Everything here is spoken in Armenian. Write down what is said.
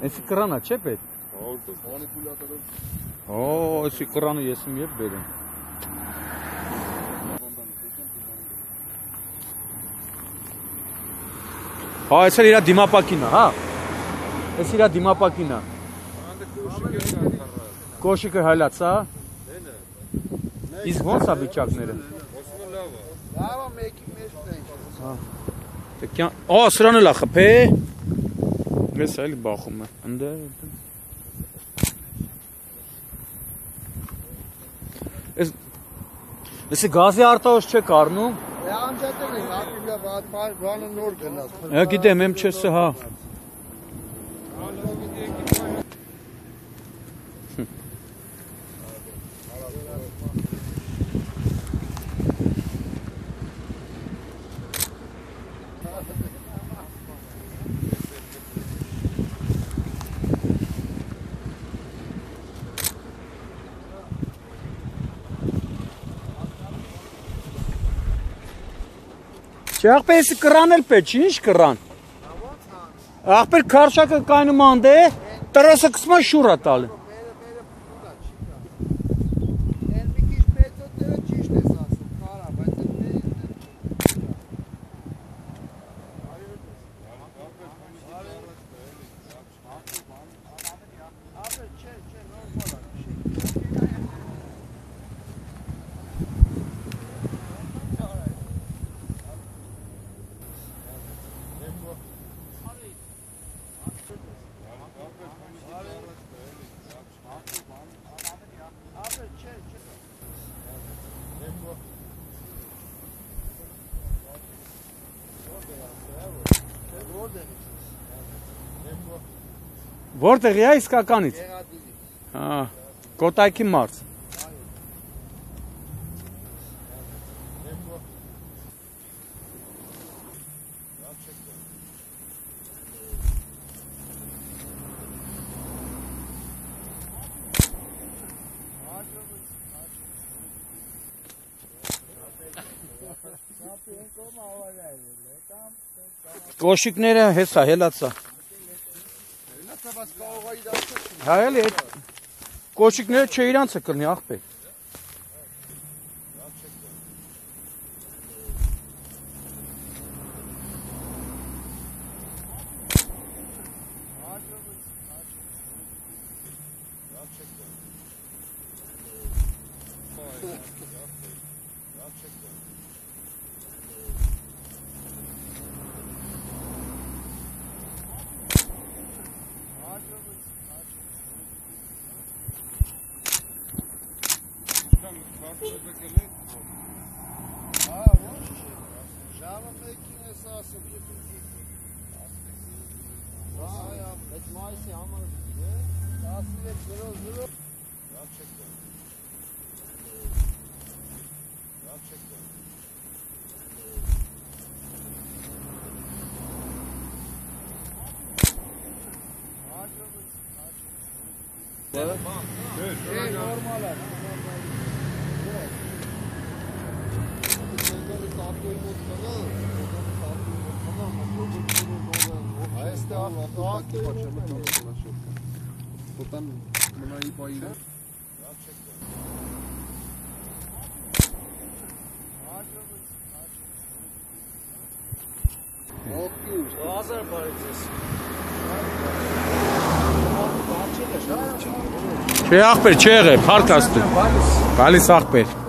Էսի կրանա չէ պետք։ Օ, էսի կրանը ես իմ ետ բերեմ։ Հա, էս էլ իրա դիմապակինա, հա։ Էս իրա դիմապակինա։ Կոշիկը հայլաց, հա։ Իսկ ոնց է վիճակները։ Լավա մեկի մեջն է։ Ա, սրան էլ է խփե։ Ես էլի բախում է։ Էսի գազի արտահոս չեք առնում։ Անջատել են, ապիլա բանը նոր գնաց։ Գիտեմ, եմ չեսը, հա։ Աղբեր էսի կրան էլ պետք չի, ինչ կրան։ Աղբեր քարշակը կայնում անդ է, տրոսը կսման շուրա տալը։ Որտեղ է իսկականից։ Հա, Կոտայքի մարզ։ Կոշիկները հեսա, հելացա։ Հա էլի այդ կոշիկները չէ իրանց է կրնի աղբեր։ Չէ աղբեր, չէ եղե, պարկ աստու, գալիս աղբեր։